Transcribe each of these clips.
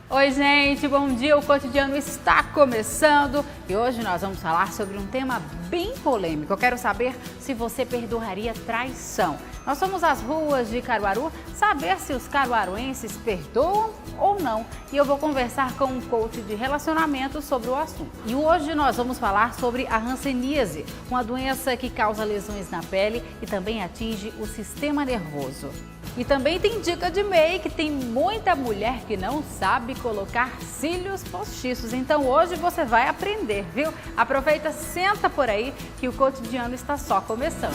Oi gente, bom dia, o Cotidiano está começando e hoje nós vamos falar sobre um tema bem polêmico. Eu quero saber se você perdoaria traição. Nós fomos às ruas de Caruaru saber se os caruaruenses perdoam ou não. E eu vou conversar com um coach de relacionamento sobre o assunto. E hoje nós vamos falar sobre a hanseníase, uma doença que causa lesões na pele e também atinge o sistema nervoso. E também tem dica de make, tem muita mulher que não sabe colocar cílios postiços. Então hoje você vai aprender, viu? Aproveita, senta por aí que o Cotidiano está só começando.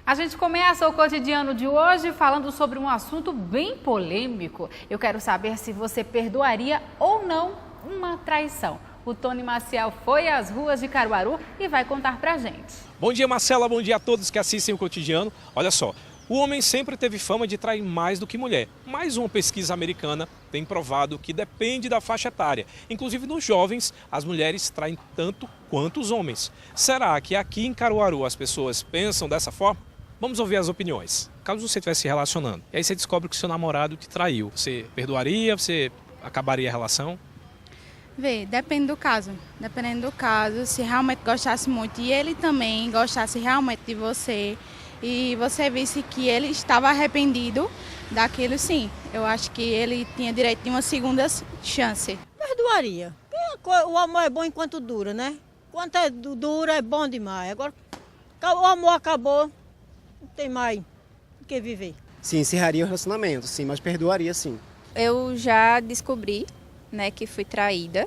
A gente começa o Cotidiano de hoje falando sobre um assunto bem polêmico. Eu quero saber se você perdoaria ou não uma traição. O Tony Maciel foi às ruas de Caruaru e vai contar pra gente. Bom dia, Marcela. Bom dia a todos que assistem o Cotidiano. Olha só, o homem sempre teve fama de trair mais do que mulher. Mas uma pesquisa americana tem provado que depende da faixa etária. Inclusive nos jovens, as mulheres traem tanto quanto os homens. Será que aqui em Caruaru as pessoas pensam dessa forma? Vamos ouvir as opiniões. Caso você estivesse se relacionando e aí você descobre que seu namorado te traiu, você perdoaria? Você acabaria a relação? Depende do caso. Dependendo do caso, se realmente gostasse muito e ele também gostasse realmente de você e você visse que ele estava arrependido daquilo, sim. Eu acho que ele tinha direito de uma segunda chance. Perdoaria. O amor é bom enquanto dura, né? Enquanto dura é bom demais. Agora o amor acabou, não tem mais o que viver. Sim, encerraria o relacionamento, sim, mas perdoaria sim. Eu já descobri, né, que fui traída.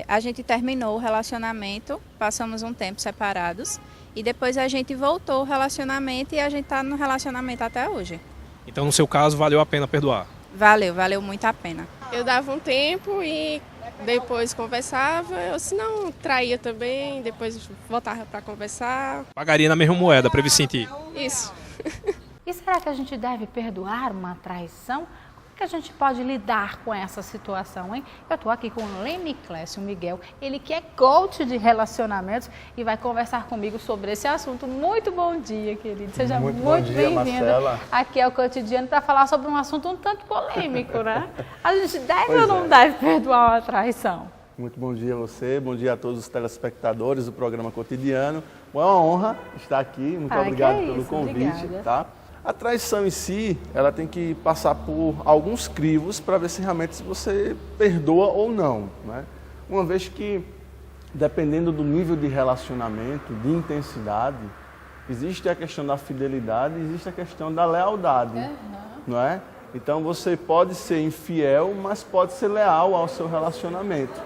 A gente terminou o relacionamento, passamos um tempo separados e depois a gente voltou ao relacionamento e a gente está no relacionamento até hoje. Então, no seu caso, valeu a pena perdoar? Valeu muito a pena. Eu dava um tempo e depois conversava, ou se não, traía também, depois voltava para conversar. Pagaria na mesma moeda para ele sentir? Isso. E será que a gente deve perdoar uma traição? Que a gente pode lidar com essa situação, hein? Eu estou aqui com o Leme Clécio Miguel, ele que é coach de relacionamentos e vai conversar comigo sobre esse assunto. Muito bom dia, querido. Seja muito bem-vindo aqui ao Cotidiano para falar sobre um assunto um tanto polêmico, né? A gente deve ou não deve perdoar uma traição? Muito bom dia a você, bom dia a todos os telespectadores do programa Cotidiano. É uma honra estar aqui, muito obrigado pelo convite. Obrigada. Tá? A traição em si, ela tem que passar por alguns crivos para ver se realmente você perdoa ou não, né? Uma vez que, dependendo do nível de relacionamento, de intensidade, existe a questão da fidelidade, existe a questão da lealdade, não é? Então você pode ser infiel, mas pode ser leal ao seu relacionamento.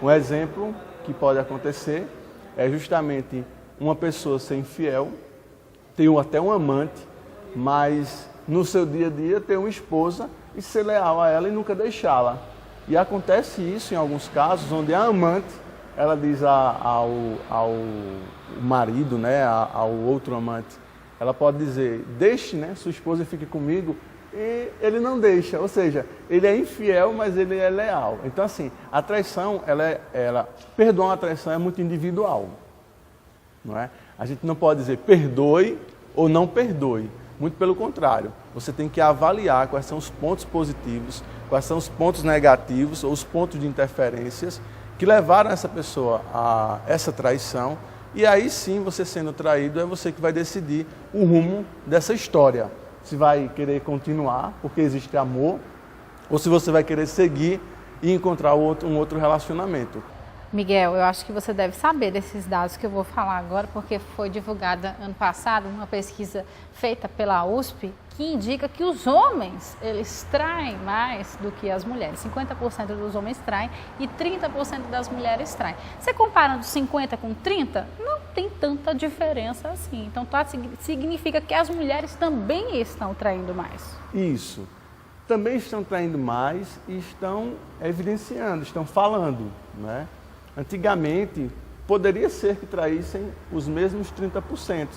Um exemplo que pode acontecer é justamente uma pessoa ser infiel, ter até um amante, mas no seu dia a dia ter uma esposa e ser leal a ela e nunca deixá-la. E acontece isso em alguns casos, onde a amante, ela diz ao marido, né, ao outro amante, ela pode dizer, deixe, né, sua esposa e fique comigo, e ele não deixa, ou seja, ele é infiel, mas ele é leal. Então assim, a traição, perdoar uma traição é muito individual, não é? A gente não pode dizer perdoe ou não perdoe. Muito pelo contrário, você tem que avaliar quais são os pontos positivos, quais são os pontos negativos ou os pontos de interferências que levaram essa pessoa a essa traição. E aí sim, você sendo traído, é você que vai decidir o rumo dessa história. Se vai querer continuar, porque existe amor, ou se você vai querer seguir e encontrar um outro relacionamento. Miguel, eu acho que você deve saber desses dados que eu vou falar agora, porque foi divulgada ano passado uma pesquisa feita pela USP que indica que os homens, eles traem mais do que as mulheres. 50% dos homens traem e 30% das mulheres traem. Você comparando 50 com 30, não tem tanta diferença assim. Então, significa que as mulheres também estão traindo mais. Isso. Também estão traindo mais e estão evidenciando, estão falando, né? Antigamente, poderia ser que traíssem os mesmos 30%,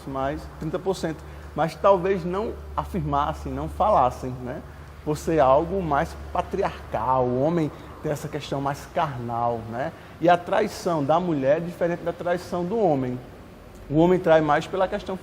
mas talvez não afirmassem, não falassem, né? Por ser algo mais patriarcal, o homem tem essa questão mais carnal, né? E a traição da mulher é diferente da traição do homem. O homem trai mais pela questão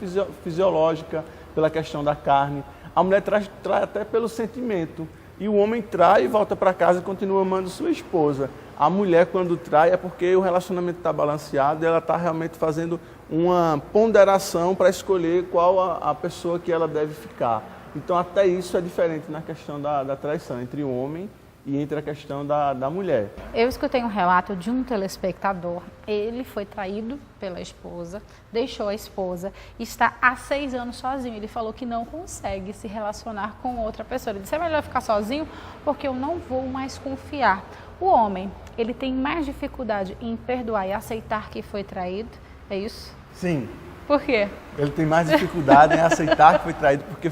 fisiológica, pela questão da carne. A mulher trai até pelo sentimento. E o homem trai, volta para casa e continua amando sua esposa. A mulher, quando trai, é porque o relacionamento está balanceado e ela está realmente fazendo uma ponderação para escolher qual a pessoa que ela deve ficar. Então, até isso é diferente na questão da traição entre o homem e entre a questão da mulher. Eu escutei um relato de um telespectador. Ele foi traído pela esposa, deixou a esposa, está há 6 anos sozinho. Ele falou que não consegue se relacionar com outra pessoa. Ele disse, é melhor ficar sozinho porque eu não vou mais confiar. O homem, ele tem mais dificuldade em perdoar e aceitar que foi traído, é isso? Sim. Por quê? Ele tem mais dificuldade em aceitar que foi traído porque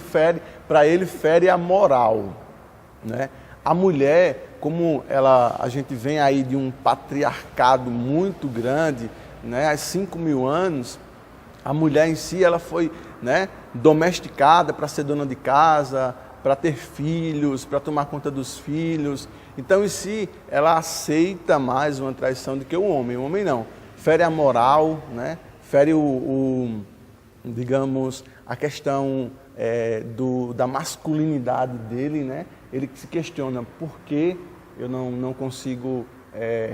para ele fere a moral, né? A mulher, como a gente vem aí de um patriarcado muito grande, né, há 5.000 anos, a mulher em si ela foi, né, domesticada para ser dona de casa, para ter filhos, para tomar conta dos filhos. Então, em si, ela aceita mais uma traição do que o homem. O homem não. Fere a moral, né, fere digamos, a questão da masculinidade dele, né? Ele se questiona por que eu não consigo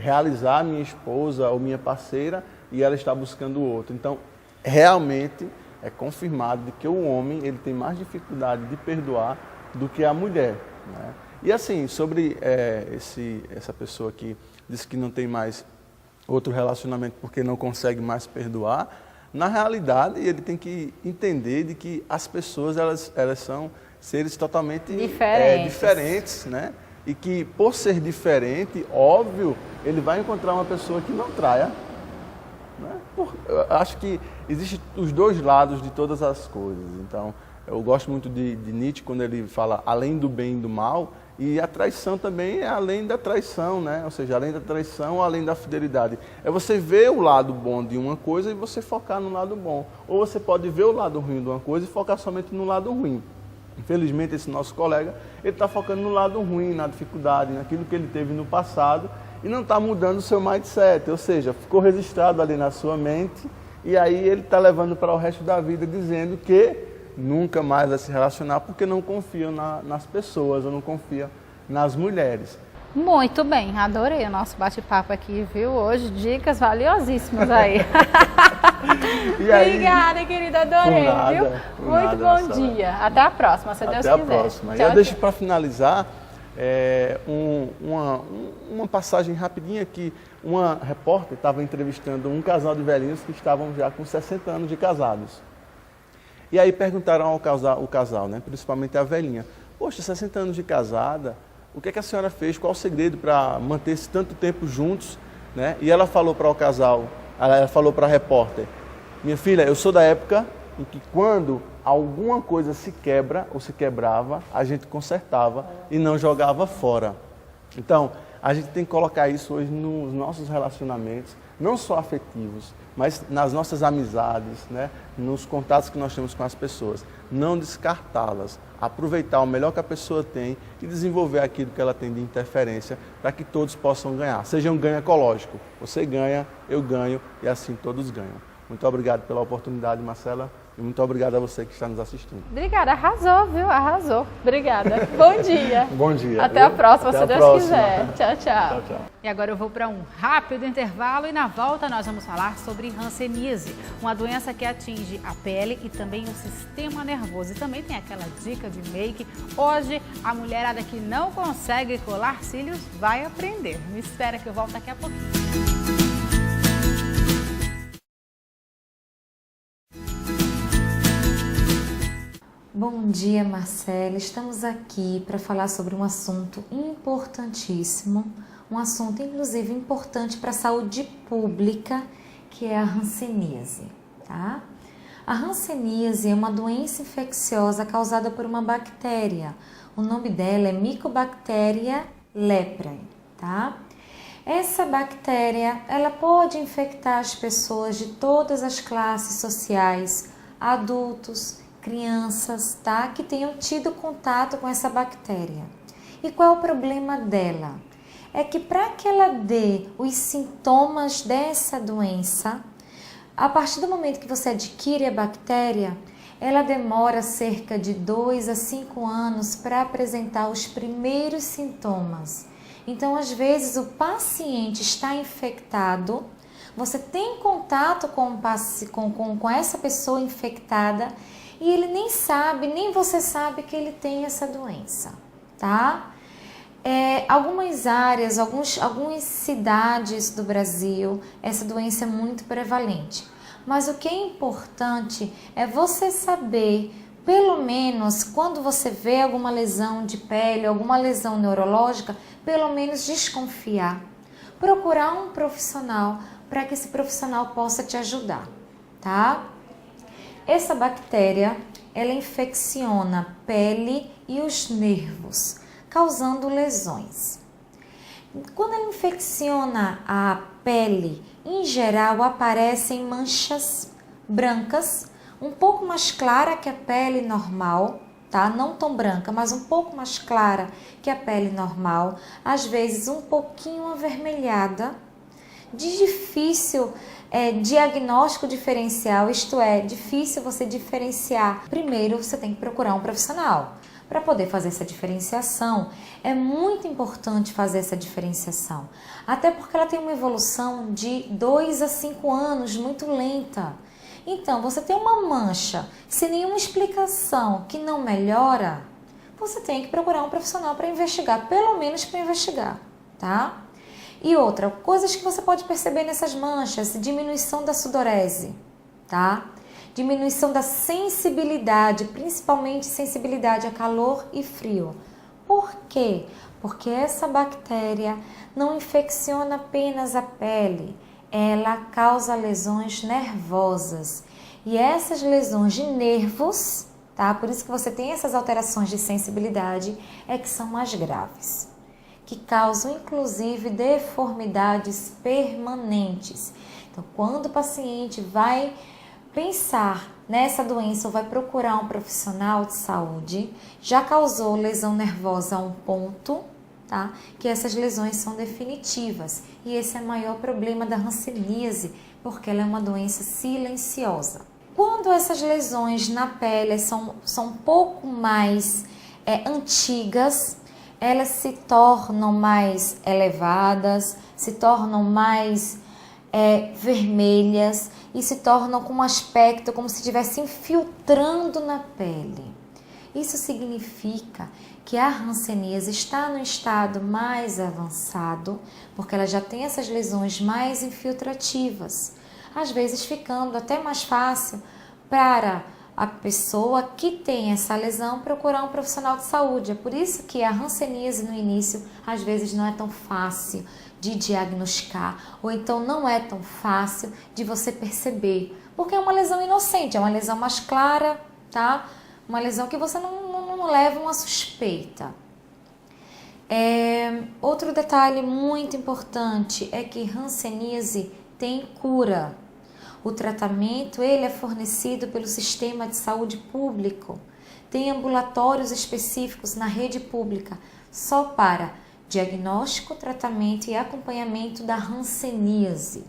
realizar minha esposa ou minha parceira e ela está buscando outro. Então, realmente é confirmado de que o homem ele tem mais dificuldade de perdoar do que a mulher, né? E assim, sobre essa pessoa que diz que não tem mais outro relacionamento porque não consegue mais perdoar, na realidade ele tem que entender de que as pessoas elas são seres totalmente diferentes, né? E que por ser diferente, óbvio, ele vai encontrar uma pessoa que não traia, né? Eu acho que existem os dois lados de todas as coisas. Então, eu gosto muito de Nietzsche quando ele fala além do bem e do mal, e a traição também é além da traição, né? Ou seja, além da traição, além da fidelidade. É você ver o lado bom de uma coisa e você focar no lado bom. Ou você pode ver o lado ruim de uma coisa e focar somente no lado ruim. Infelizmente, esse nosso colega, ele está focando no lado ruim, na dificuldade, naquilo que ele teve no passado e não está mudando o seu mindset. Ou seja, ficou registrado ali na sua mente e aí ele está levando para o resto da vida dizendo que nunca mais vai se relacionar porque não confia nas pessoas ou não confia nas mulheres. Muito bem, adorei o nosso bate-papo aqui, viu? Hoje, dicas valiosíssimas aí. E aí, obrigada, querida, adorei, viu? Muito bom dia. Até a próxima, se Deus quiser. Até a próxima. Tchau, eu deixo para finalizar uma passagem rapidinha que uma repórter estava entrevistando um casal de velhinhos que estavam já com 60 anos de casados. E aí perguntaram ao casal, né, principalmente a velhinha, poxa, 60 anos de casada, o que é que a senhora fez? Qual o segredo para manter-se tanto tempo juntos? Né? E ela falou para o casal, ela falou para a repórter, minha filha, eu sou da época em que quando alguma coisa se quebra ou se quebrava, a gente consertava e não jogava fora. Então, a gente tem que colocar isso hoje nos nossos relacionamentos, não só afetivos, mas nas nossas amizades, né? Nos contatos que nós temos com as pessoas. Não descartá-las, aproveitar o melhor que a pessoa tem e desenvolver aquilo que ela tem de interferência para que todos possam ganhar. Seja um ganho ecológico. Você ganha, eu ganho e assim todos ganham. Muito obrigado pela oportunidade, Marcela. E muito obrigado a você que está nos assistindo. Obrigada, arrasou, viu? Arrasou. Obrigada. Bom dia. Bom dia. Até a próxima, se Deus quiser. Tchau, tchau. Tchau, tchau. E agora eu vou para um rápido intervalo e na volta nós vamos falar sobre hanseníase, uma doença que atinge a pele e também o sistema nervoso. E também tem aquela dica de make. Hoje, a mulherada que não consegue colar cílios vai aprender. Me espera que eu volto daqui a pouquinho. Bom dia, Marcela. Estamos aqui para falar sobre um assunto importantíssimo, um assunto inclusive importante para a saúde pública, que é a hanseníase, tá? A hanseníase é uma doença infecciosa causada por uma bactéria. O nome dela é Mycobacteria leprae, tá? Essa bactéria, ela pode infectar as pessoas de todas as classes sociais, adultos, crianças, tá? Que tenham tido contato com essa bactéria. E qual é o problema dela? É que para que ela dê os sintomas dessa doença, a partir do momento que você adquire a bactéria, ela demora cerca de 2 a 5 anos para apresentar os primeiros sintomas. Então, às vezes, o paciente está infectado, você tem contato com essa pessoa infectada e ele nem sabe, nem você sabe que ele tem essa doença, tá? Algumas áreas, algumas cidades do Brasil, essa doença é muito prevalente. Mas o que é importante é você saber, pelo menos quando você vê alguma lesão de pele, alguma lesão neurológica, pelo menos desconfiar. Procurar um profissional para que esse profissional possa te ajudar, tá? Essa bactéria, ela infecciona a pele e os nervos, causando lesões. Quando ela infecciona a pele, em geral aparecem manchas brancas, um pouco mais clara que a pele normal, tá? Não tão branca, mas um pouco mais clara que a pele normal, às vezes um pouquinho avermelhada, de difícil diagnóstico diferencial, isto é, difícil você diferenciar. Primeiro você tem que procurar um profissional. Para poder fazer essa diferenciação, é muito importante fazer essa diferenciação, até porque ela tem uma evolução de 2 a 5 anos, muito lenta. Então, você tem uma mancha sem nenhuma explicação que não melhora, você tem que procurar um profissional para investigar, pelo menos para investigar, tá? E outra, coisas que você pode perceber nessas manchas, diminuição da sudorese, tá? Diminuição da sensibilidade, principalmente sensibilidade a calor e frio. Por quê? Porque essa bactéria não infecciona apenas a pele, ela causa lesões nervosas. E essas lesões de nervos, tá? Por isso que você tem essas alterações de sensibilidade, é que são mais graves, que causam inclusive deformidades permanentes. Então, quando o paciente vai pensar nessa doença ou vai procurar um profissional de saúde, já causou lesão nervosa a um ponto, tá? Que essas lesões são definitivas. E esse é o maior problema da hanseníase, porque ela é uma doença silenciosa. Quando essas lesões na pele são um pouco mais antigas, elas se tornam mais elevadas, se tornam mais vermelhas e se tornam com um aspecto como se estivesse infiltrando na pele. Isso significa que a hanseníase está no estado mais avançado, porque ela já tem essas lesões mais infiltrativas, às vezes ficando até mais fácil para a pessoa que tem essa lesão procurar um profissional de saúde. É por isso que a hanseníase no início às vezes não é tão fácil de diagnosticar, ou então não é tão fácil de você perceber, porque é uma lesão inocente, é uma lesão mais clara, tá? Uma lesão que você não leva uma suspeita. Outro detalhe muito importante é que hanseníase tem cura. O tratamento ele é fornecido pelo sistema de saúde público. Tem ambulatórios específicos na rede pública só para diagnóstico, tratamento e acompanhamento da hanseníase.